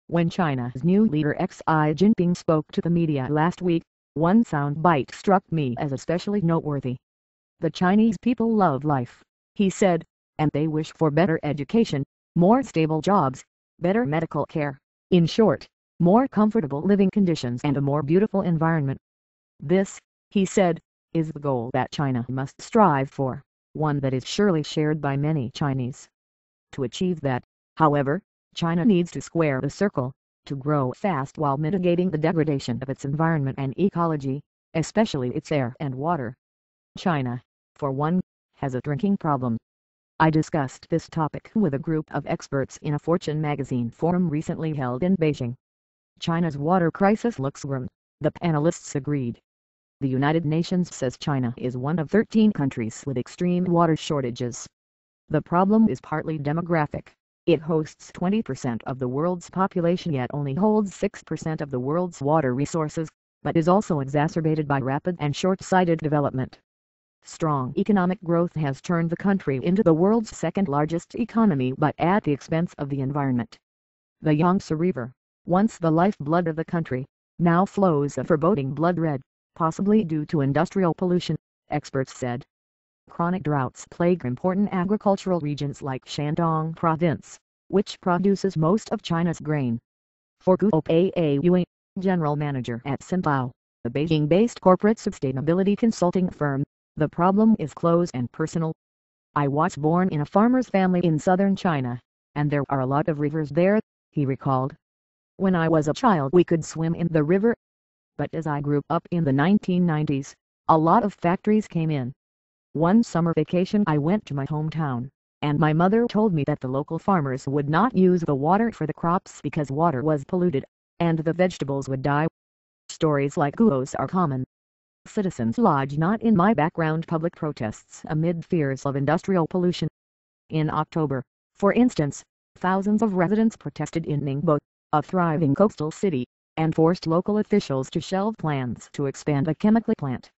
When China's new leader Xi Jinping spoke to the media last week, one soundbite struck me as especially noteworthy. "The Chinese people love life," he said, "and they wish for better education, more stable jobs, better medical care, in short, more comfortable living conditions and a more beautiful environment. This," he said, "is the goal that China must strive for, one that is surely shared by many Chinese. To achieve that, however, China needs to square the circle, to grow fast while mitigating the degradation of its environment and ecology, especially its air and water. China, for one, has a drinking problem." I discussed this topic with a group of experts in a Fortune magazine forum recently held in Beijing. China's water crisis looks grim, the panelists agreed. The United Nations says China is one of 13 countries with extreme water shortages. The problem is partly demographic. It hosts 20% of the world's population yet only holds 6% of the world's water resources, but is also exacerbated by rapid and short-sighted development. Strong economic growth has turned the country into the world's second-largest economy but at the expense of the environment. The Yangtze River, once the lifeblood of the country, now flows a foreboding blood red, possibly due to industrial pollution, experts said. Chronic droughts plague important agricultural regions like Shandong Province, which produces most of China's grain. For Guo Yue, general manager at Sintao, a Beijing-based corporate sustainability consulting firm, the problem is close and personal. "I was born in a farmer's family in southern China, and there are a lot of rivers there," he recalled. "When I was a child we could swim in the river. But as I grew up in the 1990s, a lot of factories came in. One summer vacation I went to my hometown, and my mother told me that the local farmers would not use the water for the crops because water was polluted, and the vegetables would die." Stories like Guo's are common. Citizens lodge not in my background public protests amid fears of industrial pollution. In October, for instance, thousands of residents protested in Ningbo, a thriving coastal city, and forced local officials to shelve plans to expand a chemical plant.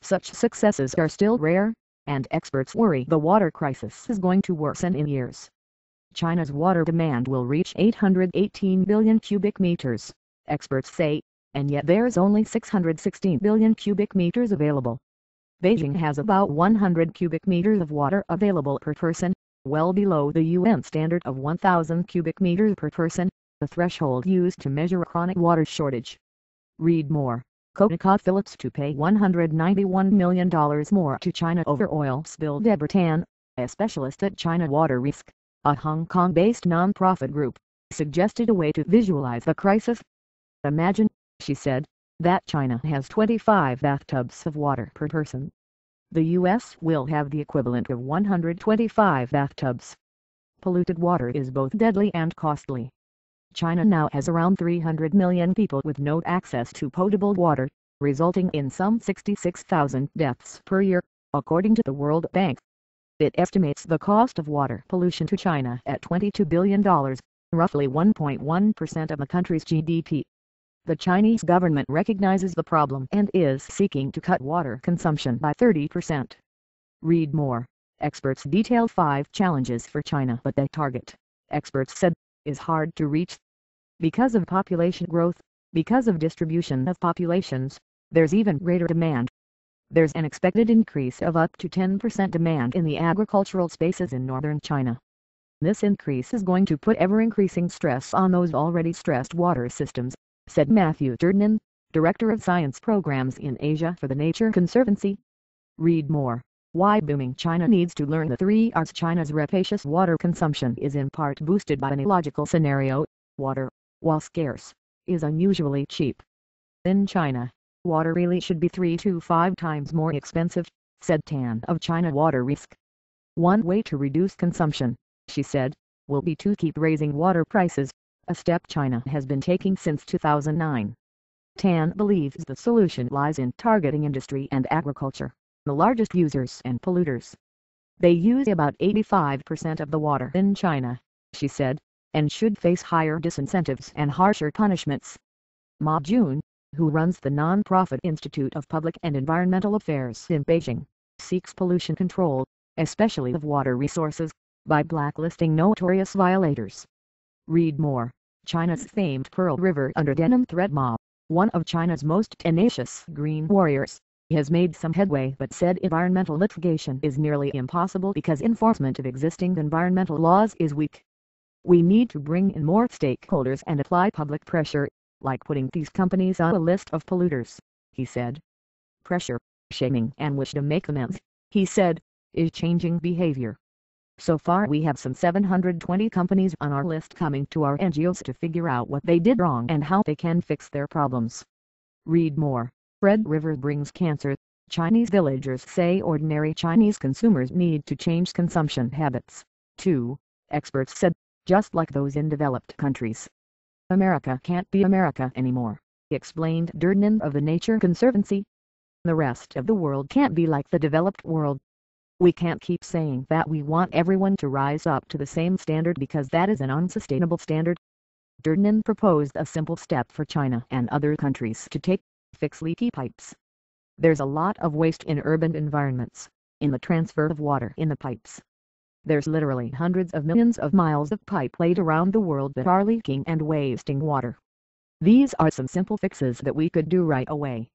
Such successes are still rare, and experts worry the water crisis is going to worsen in years. China's water demand will reach 818 billion cubic meters, experts say, and yet there's only 616 billion cubic meters available. Beijing has about 100 cubic meters of water available per person, well below the UN standard of 1,000 cubic meters per person, the threshold used to measure a chronic water shortage. Read more. ConocoPhillips to pay $191 million more to China over oil spill. Deborah Tan, a specialist at China Water Risk, a Hong Kong-based non-profit group, suggested a way to visualize the crisis. "Imagine," she said, "that China has 25 bathtubs of water per person. The U.S. will have the equivalent of 125 bathtubs. Polluted water is both deadly and costly. China now has around 300 million people with no access to potable water, resulting in some 66,000 deaths per year, according to the World Bank. It estimates the cost of water pollution to China at $22 billion, roughly 1.1% of the country's GDP. The Chinese government recognizes the problem and is seeking to cut water consumption by 30%. Read more. Experts detail 5 challenges for China, but they target, experts said, is hard to reach. Because of population growth, because of distribution of populations, there's even greater demand. There's an expected increase of up to 10% demand in the agricultural spaces in northern China. This increase is going to put ever-increasing stress on those already stressed water systems, said Matthew Durden, Director of Science Programs in Asia for the Nature Conservancy. Read more. Why booming China needs to learn the 3 R's. China's rapacious water consumption is in part boosted by an illogical scenario. Water, while scarce, is unusually cheap. In China, water really should be 3 to 5 times more expensive, said Tan of China Water Risk. One way to reduce consumption, she said, will be to keep raising water prices, a step China has been taking since 2009. Tan believes the solution lies in targeting industry and agriculture, the largest users and polluters. They use about 85% of the water in China, she said, and should face higher disincentives and harsher punishments. Ma Jun, who runs the non-profit Institute of Public and Environmental Affairs in Beijing, seeks pollution control, especially of water resources, by blacklisting notorious violators. Read more. China's famed Pearl River under denim thread mob, one of China's most tenacious green warriors, has made some headway but said environmental litigation is nearly impossible because enforcement of existing environmental laws is weak. We need to bring in more stakeholders and apply public pressure, like putting these companies on a list of polluters, he said. Pressure, shaming and wish to make amends, he said, is changing behavior. So far we have some 720 companies on our list coming to our NGOs to figure out what they did wrong and how they can fix their problems. Read more. Red River brings cancer. Chinese villagers say ordinary Chinese consumers need to change consumption habits, too, experts said, just like those in developed countries. America can't be America anymore, explained Durden of the Nature Conservancy. The rest of the world can't be like the developed world. We can't keep saying that we want everyone to rise up to the same standard because that is an unsustainable standard. Durden proposed a simple step for China and other countries to take: fix leaky pipes. There's a lot of waste in urban environments, in the transfer of water in the pipes. There's literally hundreds of millions of miles of pipe laid around the world that are leaking and wasting water. These are some simple fixes that we could do right away.